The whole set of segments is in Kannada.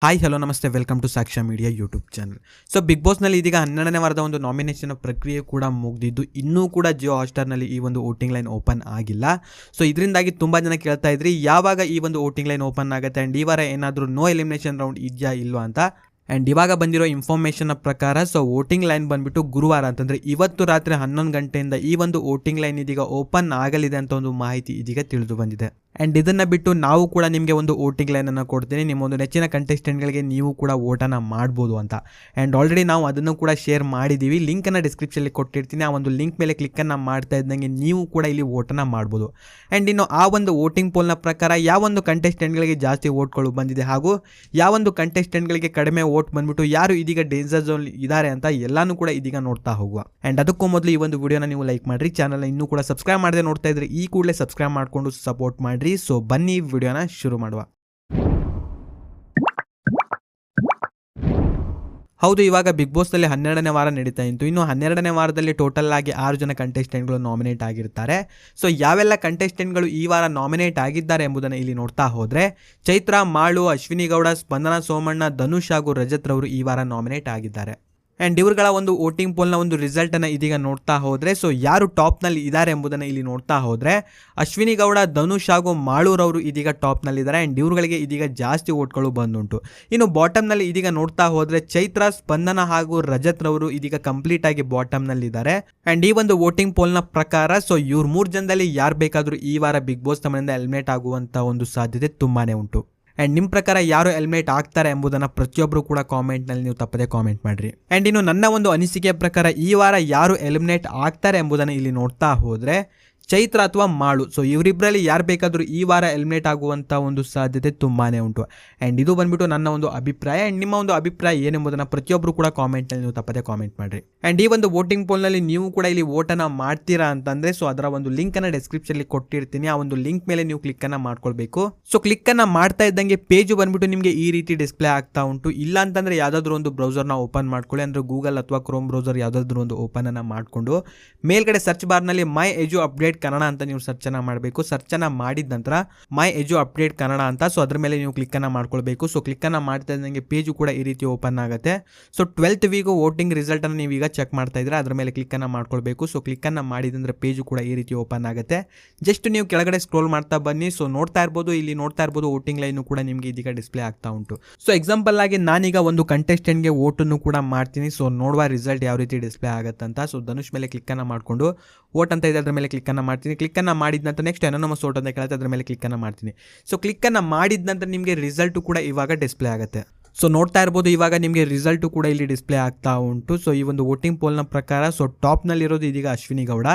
ಹಾಯ್ ಹಲೋ ನಮಸ್ತೆ, welcome to Sakshya media YouTube channel. So big ಬಾಸ್ನಲ್ಲಿ ಇದೀಗ 12ನೇ ವಾರದ ಒಂದು ನಾಮಿನೇಷನ್ ಪ್ರಕ್ರಿಯೆ ಕೂಡ ಮುಗಿದಿದ್ದು, ಇನ್ನೂ ಕೂಡ ಜಿಯೋ ಹಾಟ್‌ಸ್ಟಾರ್ನಲ್ಲಿ ಈ ಒಂದು ವೋಟಿಂಗ್ ಲೈನ್ ಓಪನ್ ಆಗಿಲ್ಲ. ಸೊ ಇದರಿಂದಾಗಿ ತುಂಬ ಜನ ಕೇಳ್ತಾ ಇದ್ರಿ ಯಾವಾಗ ಈ ಒಂದು ವೋಟಿಂಗ್ ಲೈನ್ ಓಪನ್ ಆಗುತ್ತೆ ಆ್ಯಂಡ್ ಈ ವಾರ ಏನಾದರೂ ನೋ ಎಲಿಮಿನೇಷನ್ ರೌಂಡ್ ಇದೆಯಾ ಇಲ್ವಾ ಅಂತ. ಆ್ಯಂಡ್ ಇವಾಗ ಬಂದಿರೋ ಇನ್ಫಾರ್ಮೇಷನ್ ಪ್ರಕಾರ ಸೊ ವೋಟಿಂಗ್ ಲೈನ್ ಬಂದುಬಿಟ್ಟು ಗುರುವಾರ ಅಂತಂದರೆ ಇವತ್ತು ರಾತ್ರಿ 11 ಗಂಟೆಯಿಂದ ಈ ಒಂದು ವೋಟಿಂಗ್ ಲೈನ್ ಇದೀಗ ಓಪನ್ ಆಗಲಿದೆ ಅಂತ ಒಂದು ಮಾಹಿತಿ ಇದೀಗ ತಿಳಿದು ಬಂದಿದೆ. ಆ್ಯಂಡ್ ಇದನ್ನು ಬಿಟ್ಟು ನಾವು ಕೂಡ ನಿಮಗೆ ಒಂದು ವೋಟಿಂಗ್ ಲೈನನ್ನು ಕೊಡ್ತೀನಿ, ನಿಮ್ಮ ಒಂದು ನೆಚ್ಚಿನ ಕಂಟೆಸ್ಟೆಂಟ್ಗಳಿಗೆ ನೀವು ಕೂಡ ವೋಟನ್ನು ಮಾಡ್ಬೋದು ಅಂತ. ಆ್ಯಂಡ್ ಆಲ್ರೆಡಿ ನಾವು ಅದನ್ನು ಕೂಡ ಶೇರ್ ಮಾಡಿದ್ದೀವಿ, ಲಿಂಕನ್ನು ಡಿಸ್ಕ್ರಿಪ್ಷನಲ್ಲಿ ಕೊಟ್ಟಿರ್ತೀನಿ. ಆ ಒಂದು ಲಿಂಕ್ ಮೇಲೆ ಕ್ಲಿಕ್ಕನ್ನು ಮಾಡ್ತಾ ಇದ್ದಂಗೆ ನೀವು ಕೂಡ ಇಲ್ಲಿ ವೋಟನ್ನು ಮಾಡ್ಬೋದು. ಆ್ಯಂಡ್ ಇನ್ನು ಆ ಒಂದು ವೋಟಿಂಗ್ ಪೋಲ್ನ ಪ್ರಕಾರ ಯಾವೊಂದು ಕಂಟೆಸ್ಟೆಂಟ್ಗಳಿಗೆ ಜಾಸ್ತಿ ವೋಟ್ಗಳು ಬಂದಿದೆ ಹಾಗೂ ಯಾವೊಂದು ಕಂಟೆಸ್ಟೆಂಟ್ಗಳಿಗೆ ಕಡಿಮೆ ವೋಟ್ ಬಂದ್ಬಿಟ್ಟು ಯಾರು ಇದೀಗ ಡೇಂಜರ್ ಝೋನ್ ಇದ್ದಾರೆ ಅಂತ ಎಲ್ಲಾನು ಕೂಡ ಇದೀಗ ನೋಡ್ತಾ ಹೋಗುವ. ಆ್ಯಂಡ್ ಅದಕ್ಕೂ ಮೊದಲು ಈ ಒಂದು ವಿಡಿಯೋನ ನೀವು ಲೈಕ್ ಮಾಡಿರಿ, ಚಾನಲ್ನ ಇನ್ನೂ ಕೂಡ ಸಬ್ಸ್ಕ್ರೈಬ್ ಮಾಡದೆ ನೋಡ್ತಾ ಇದ್ರೆ ಈ ಕೂಡಲೇ ಸಬ್ಸ್ಕ್ರೈಬ್ ಮಾಡಿಕೊಂಡು ಸಪೋರ್ಟ್ ಮಾಡಿ. ಸೊ ಬನ್ನಿ ವಿಡಿಯೋನ ಶುರು ಮಾಡುವ. ಹೌದು, ಇವಾಗ ಬಿಗ್ ಬಾಸ್ನಲ್ಲಿ 12ನೇ ವಾರ ನಡೀತಾ ಇತ್ತು. ಇನ್ನು 12ನೇ ವಾರದಲ್ಲಿ ಟೋಟಲ್ ಆಗಿ 6 ಜನ ಕಂಟೆಸ್ಟೆಂಟ್ಗಳು ನಾಮಿನೇಟ್ ಆಗಿರ್ತಾರೆ. ಸೊ ಯಾವೆಲ್ಲ ಕಂಟೆಸ್ಟೆಂಟ್ಗಳು ಈ ವಾರ ನಾಮಿನೇಟ್ ಆಗಿದ್ದಾರೆ ಎಂಬುದನ್ನು ಇಲ್ಲಿ ನೋಡ್ತಾ ಹೋದರೆ ಚೈತ್ರ, ಮಾಳು, ಅಶ್ವಿನಿ ಗೌಡ, ಸ್ಪಂದನ, ಸೋಮಣ್ಣ, ಧನುಷ್ ಹಾಗೂ ರಜತ್ ರವರು ಈ ವಾರ ನಾಮಿನೇಟ್ ಆಗಿದ್ದಾರೆ. ಆ್ಯಂಡ್ ಇವ್ರುಗಳ ಒಂದು ವೋಟಿಂಗ್ ಪೋಲ್ನ ಒಂದು ರಿಸಲ್ಟನ್ನು ಇದೀಗ ನೋಡ್ತಾ ಹೋದರೆ ಸೊ ಯಾರು ಟಾಪ್ನಲ್ಲಿ ಇದ್ದಾರೆ ಎಂಬುದನ್ನು ಇಲ್ಲಿ ನೋಡ್ತಾ ಹೋದರೆ ಅಶ್ವಿನಿ ಗೌಡ, ಧನುಷ್ ಹಾಗೂ ಮಾಳೂರವರು ಇದೀಗ ಟಾಪ್ನಲ್ಲಿದ್ದಾರೆ. ಆ್ಯಂಡ್ ಇವ್ರುಗಳಿಗೆ ಇದೀಗ ಜಾಸ್ತಿ ವೋಟ್ಗಳು ಬಂದುಂಟು. ಇನ್ನು ಬಾಟಮ್ನಲ್ಲಿ ಇದೀಗ ನೋಡ್ತಾ ಹೋದರೆ ಚೈತ್ರ, ಸ್ಪಂದನ ಹಾಗೂ ರಜತ್ ರವರು ಇದೀಗ ಕಂಪ್ಲೀಟ್ ಆಗಿ ಬಾಟಮ್ನಲ್ಲಿದ್ದಾರೆ. ಆ್ಯಂಡ್ ಈ ಒಂದು ವೋಟಿಂಗ್ ಪೋಲ್ನ ಪ್ರಕಾರ ಸೊ ಇವ್ರು 3 ಜನದಲ್ಲಿ ಯಾರು ಬೇಕಾದರೂ ಈ ವಾರ ಬಿಗ್ ಬಾಸ್ ತಮ್ಮನಿಂದ ಎಲಿಮಿನೇಟ್ ಆಗುವಂಥ ಒಂದು ಸಾಧ್ಯತೆ ತುಂಬಾ ಉಂಟು. ಆ್ಯಂಡ್ ನಿಮ್ಮ ಪ್ರಕಾರ ಯಾರು ಎಲಿಮಿನೇಟ್ ಆಗ್ತಾರೆ ಎಂಬುದನ್ನು ಪ್ರತಿಯೊಬ್ಬರು ಕೂಡ ಕಾಮೆಂಟ್ನಲ್ಲಿ ನೀವು ತಪ್ಪದೆ ಕಾಮೆಂಟ್ ಮಾಡಿರಿ. ಆ್ಯಂಡ್ ಇನ್ನು ನನ್ನ ಒಂದು ಅನಿಸಿಕೆಯ ಪ್ರಕಾರ ಈ ವಾರ ಯಾರು ಎಲಿಮಿನೇಟ್ ಆಗ್ತಾರೆ ಎಂಬುದನ್ನು ಇಲ್ಲಿ ನೋಡ್ತಾ ಹೋದರೆ ಚೈತ್ರ ಅಥವಾ ಮಾಳು, ಸೊ ಇವರಿಬ್ಬರಲ್ಲಿ ಯಾರು ಬೇಕಾದರೂ ಈ ವಾರ ಎಲಿಮಿನೇಟ್ ಆಗುವಂಥ ಒಂದು ಸಾಧ್ಯತೆ ತುಂಬಾ ಉಂಟು. ಆ್ಯಂಡ್ ಇದು ಬಂದ್ಬಿಟ್ಟು ನನ್ನ ಒಂದು ಅಭಿಪ್ರಾಯ. ಆ್ಯಂಡ್ ನಿಮ್ಮ ಒಂದು ಅಭಿಪ್ರಾಯ ಏನೆಂಬುದನ್ನು ಪ್ರತಿಯೊಬ್ಬರು ಕೂಡ ಕಾಮೆಂಟ್ನಲ್ಲಿ ನೀವು ತಪ್ಪದೆ ಕಾಮೆಂಟ್ ಮಾಡಿರಿ. ಆ್ಯಂಡ್ ಈ ಒಂದು ವೋಟಿಂಗ್ ಪೋಲ್ನಲ್ಲಿ ನೀವು ಕೂಡ ಇಲ್ಲಿ ವೋಟನ್ನು ಮಾಡ್ತೀರಾ ಅಂತಂದರೆ ಸೊ ಅದರ ಒಂದು ಲಿಂಕನ್ನು ಡಿಸ್ಕ್ರಿಪ್ಷನಲ್ಲಿ ಕೊಟ್ಟಿರ್ತೀನಿ. ಆ ಒಂದು ಲಿಂಕ್ ಮೇಲೆ ನೀವು ಕ್ಲಿಕ್ಕನ್ನು ಮಾಡ್ಕೊಳ್ಬೇಕು. ಸೊ ಕ್ಲಿಕ್ಕನ್ನು ಮಾಡ್ತಾ ಇದ್ದಂಗೆ ಪೇಜು ಬಂದ್ಬಿಟ್ಟು ನಿಮಗೆ ಈ ರೀತಿ ಡಿಸ್ಪ್ಲೇ ಆಗ್ತಾ ಉಂಟು. ಇಲ್ಲ ಅಂತಂದರೆ ಯಾವುದಾದ್ರೂ ಒಂದು ಬ್ರೌಸರ್ನ ಓಪನ್ ಮಾಡ್ಕೊಳ್ಳಿ, ಅಂದರೆ ಗೂಗಲ್ ಅಥವಾ ಕ್ರೋಮ್ ಬ್ರೌಸರ್ ಯಾವುದಾದ್ರೂ ಒಂದು ಓಪನನ್ನು ಮಾಡಿಕೊಂಡು ಮೇಲ್ಗಡೆ ಸರ್ಚ್ ಬಾರ್ನಲ್ಲಿ ಮೈ ಎಜು ಅಪ್ಡೇಟ್ ಕನ್ನಡ ಅಂತ ನೀವು ಸರ್ಚನ್ನು ಮಾಡಬೇಕು. ಸರ್ಚನ್ನು ಮಾಡಿದ ನಂತರ ಮೈ ಎಜು ಅಪ್ಡೇಟ್ ಕನ್ನಡ ಅಂತ ಸೊ ಅದ್ರ ಮೇಲೆ ನೀವು ಕ್ಲಿಕ್ಕನ್ನು ಮಾಡ್ಕೊಳ್ಬೇಕು. ಸೊ ಕ್ಲಿಕ್ಕನ್ನು ಮಾಡ್ತಾ ಇದ್ದಂಗೆ ಪೇಜು ಕೂಡ ಈ ರೀತಿ ಓಪನ್ ಆಗುತ್ತೆ. ಸೊ 12th ವೀಕು ವೋಟಿಂಗ್ ರಿಸಲ್ಟನ್ನು ನೀವೀಗ ಚೆಕ್ ಮಾಡ್ತಾ ಇದ್ರೆ ಅದ್ರ ಮೇಲೆ ಕ್ಲಿಕ್ಕನ್ನು ಮಾಡ್ಕೊಳ್ಬೇಕು. ಸೊ ಕ್ಲಿಕ್ಕನ್ನು ಮಾಡಿದಂದ್ರೆ ಪೇಜು ಕೂಡ ಈ ರೀತಿ ಓಪನ್ ಆಗುತ್ತೆ. ಜಸ್ಟ್ ನೀವು ಕೆಳಗಡೆ ಸ್ಕ್ರೋಲ್ ಮಾಡ್ತಾ ಬನ್ನಿ. ಸೊ ನೋಡ್ತಾ ಇರ್ಬೋದು, ಇಲ್ಲಿ ನೋಡ್ತಾ ಇರ್ಬೋದು ವೋಟಿಂಗ್ ಲೈನು ಕೂಡ ನಿಮಗೆ ಇದೀಗ ಡಿಸ್ಪ್ಲೇ ಆಗ್ತಾ ಉಂಟು. ಸೊ ಎಕ್ಸಾಂಪಲ್ ಆಗಿ ನಾನೀಗ ಒಂದು ಕಂಟೆಸ್ಟೆಂಟ್ಗೆ ವೋಟನ್ನು ಕೂಡ ಮಾಡ್ತೀನಿ. ಸೊ ನೋಡುವ ರಿಸಲ್ಟ್ ಯಾವ ರೀತಿ ಡಿಸ್ಪ್ಲೇ ಆಗುತ್ತಂತ. ಸೊ ಧನುಷ್ ಮೇಲೆ ಕ್ಲಿಕ್ಕನ್ನು ಮಾಡಿಕೊಂಡು ವೋಟ್ ಅಂತ ಇದೆ ಅದ್ರ ಮೇಲೆ ಕ್ಲಿಕ್ಕನ್ನು ಮಾಡ್ತೀನಿ. ಕ್ಲಿಕ್ಕನ್ನು ಮಾಡಿದ ನಂತರ ನೆಕ್ಸ್ಟ್ ಅನಾನಮಸ್ ವೋಟ್ ಅಂತ ಕೇಳುತ್ತೆ, ಅದ್ರ ಮೇಲೆ ಕ್ಲಿಕ್ಕನ್ನು ಮಾಡ್ತೀನಿ. ಸೊ ಕ್ಲಿಕ್ಕನ್ನು ಮಾಡಿದ ನಂತರ ನಿಮಗೆ ರಿಸಲ್ಟು ಕೂಡ ಇವಾಗ ಡಿಸ್ಪ್ಲೇ ಆಗುತ್ತೆ. ಸೊ ನೋಡ್ತಾ ಇರ್ಬೋದು ಇವಾಗ ನಿಮಗೆ ರಿಸಲ್ಟು ಕೂಡ ಇಲ್ಲಿ ಡಿಸ್ಪ್ಲೇ ಆಗ್ತಾ ಉಂಟು. ಸೊ ಈ ಒಂದು ವೋಟಿಂಗ್ ಪೋಲ್ನ ಪ್ರಕಾರ ಸೊ ಟಾಪ್ನಲ್ಲಿರೋದು ಇದೀಗ ಅಶ್ವಿನಿ ಗೌಡ,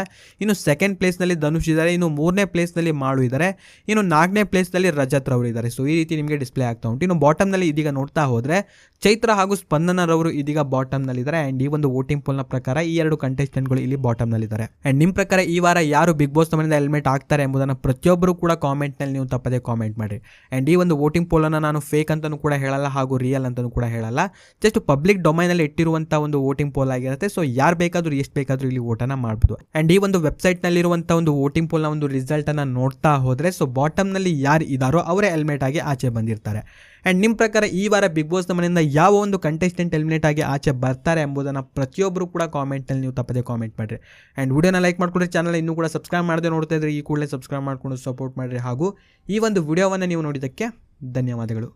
ಇನ್ನು ಸೆಕೆಂಡ್ ಪ್ಲೇಸ್ನಲ್ಲಿ ಧನುಷ್ ಇದ್ದಾರೆ, ಇನ್ನು 3ನೇ ಪ್ಲೇಸ್ನಲ್ಲಿ ಮಾಳು ಇದ್ದಾರೆ, ಇನ್ನು 4ನೇ ಪ್ಲೇಸ್ನಲ್ಲಿ ರಜತ್ ರವರು ಇದ್ದಾರೆ. ಸೊ ಈ ರೀತಿ ನಿಮಗೆ ಡಿಸ್ಪ್ಲೇ ಆಗ್ತಾ ಉಂಟು. ಇನ್ನು ಬಾಟಮ್ನಲ್ಲಿ ಇದೀಗ ನೋಡ್ತಾ ಹೋದರೆ ಚೈತ್ರ ಹಾಗೂ ಸ್ಪಂದನರವರು ಇದೀಗ ಬಾಟಮ್ನಲ್ಲಿದ್ದಾರೆ. ಆ್ಯಂಡ್ ಈ ಒಂದು ವೋಟಿಂಗ್ ಪೋಲ್ನ ಪ್ರಕಾರ ಈ 2 ಕಂಟೆಸ್ಟೆಂಟ್ಗಳು ಇಲ್ಲಿ ಬಾಟಮ್ನಲ್ಲಿದ್ದಾರೆ. ಆ್ಯಂಡ್ ನಿಮ್ಮ ಪ್ರಕಾರ ಈ ವಾರ ಯಾರು ಬಿಗ್ ಬಾಸ್ ತಮ್ಮನಿಂದ ಎಲಿಮಿನೇಟ್ ಆಗ್ತಾರೆ ಎಂಬುದನ್ನು ಪ್ರತಿಯೊಬ್ಬರು ಕೂಡ ಕಾಮೆಂಟ್ನಲ್ಲಿ ನೀವು ತಪ್ಪದೆ ಕಾಮೆಂಟ್ ಮಾಡಿ. ಆ್ಯಂಡ್ ಈ ಒಂದು ವೋಟಿಂಗ್ ಪೋಲನ್ನು ನಾನು ಫೇಕ್ ಅಂತಲೂ ಕೂಡ ಹೇಳಲ್ಲ ಹಾಗೂ ರಿಯಲ್ ಅಂತಲೂ ಕೂಡ ಹೇಳಲ್ಲ, ಜಸ್ಟ್ ಪಬ್ಲಿಕ್ ಡೊಮೈನಲ್ಲಿ ಇಟ್ಟಿರುವಂಥ ಒಂದು ವೋಟಿಂಗ್ ಪೋಲ್ ಆಗಿರುತ್ತೆ. ಸೊ ಯಾರು ಬೇಕಾದರೂ ಎಷ್ಟು ಬೇಕಾದರೂ ಇಲ್ಲಿ ವೋಟನ್ನು ಮಾಡ್ಬೋದು. ಆ್ಯಂಡ್ ಈ ಒಂದು ವೆಬ್ಸೈಟ್ನಲ್ಲಿರುವಂಥ ಒಂದು ವೋಟಿಂಗ್ ಪೋಲ್ನ ಒಂದು ರಿಸಲ್ಟನ್ನು ನೋಡ್ತಾ ಹೋದರೆ ಸೊ ಬಾಟಮ್ನಲ್ಲಿ ಯಾರು ಇದ್ದಾರೋ ಅವರೇ ಎಲಿಮಿನೇಟ್ ಆಗಿ ಆಚೆ ಬಂದಿರ್ತಾರೆ. ಆ್ಯಂಡ್ ನಿಮ್ಮ ಪ್ರಕಾರ ಈ ವಾರ ಬಿಗ್ ಬಾಸ್ ಮನೆಯಿಂದ ಯಾವ ಒಂದು ಕಂಟೆಸ್ಟೆಂಟ್ ಎಲಿಮಿನೇಟ್ ಆಗಿ ಆಚೆ ಬರ್ತಾರೆ ಎಂಬುದನ್ನು ಪ್ರತಿಯೊಬ್ಬರು ಕೂಡ ಕಾಮೆಂಟ್ನಲ್ಲಿ ನೀವು ತಪ್ಪದೆ ಕಾಮೆಂಟ್ ಮಾಡಿರಿ. ಆ್ಯಂಡ್ ವಿಡಿಯೋನ ಲೈಕ್ ಮಾಡಿಕೊಡ್ರಿ, ಚಾನಲ್ ಇನ್ನೂ ಕೂಡ ಸಬ್ಸ್ಕ್ರೈಬ್ ಮಾಡದೆ ನೋಡ್ತಾ ಇದ್ರೆ ಈ ಕೂಡಲೇ ಸಬ್ಸ್ಕ್ರೈಬ್ ಮಾಡಿಕೊಂಡು ಸಪೋರ್ಟ್ ಮಾಡಿರಿ. ಹಾಗೂ ಈ ಒಂದು ವಿಡಿಯೋವನ್ನು ನೀವು ನೋಡಿದ್ದಕ್ಕೆ ಧನ್ಯವಾದಗಳು.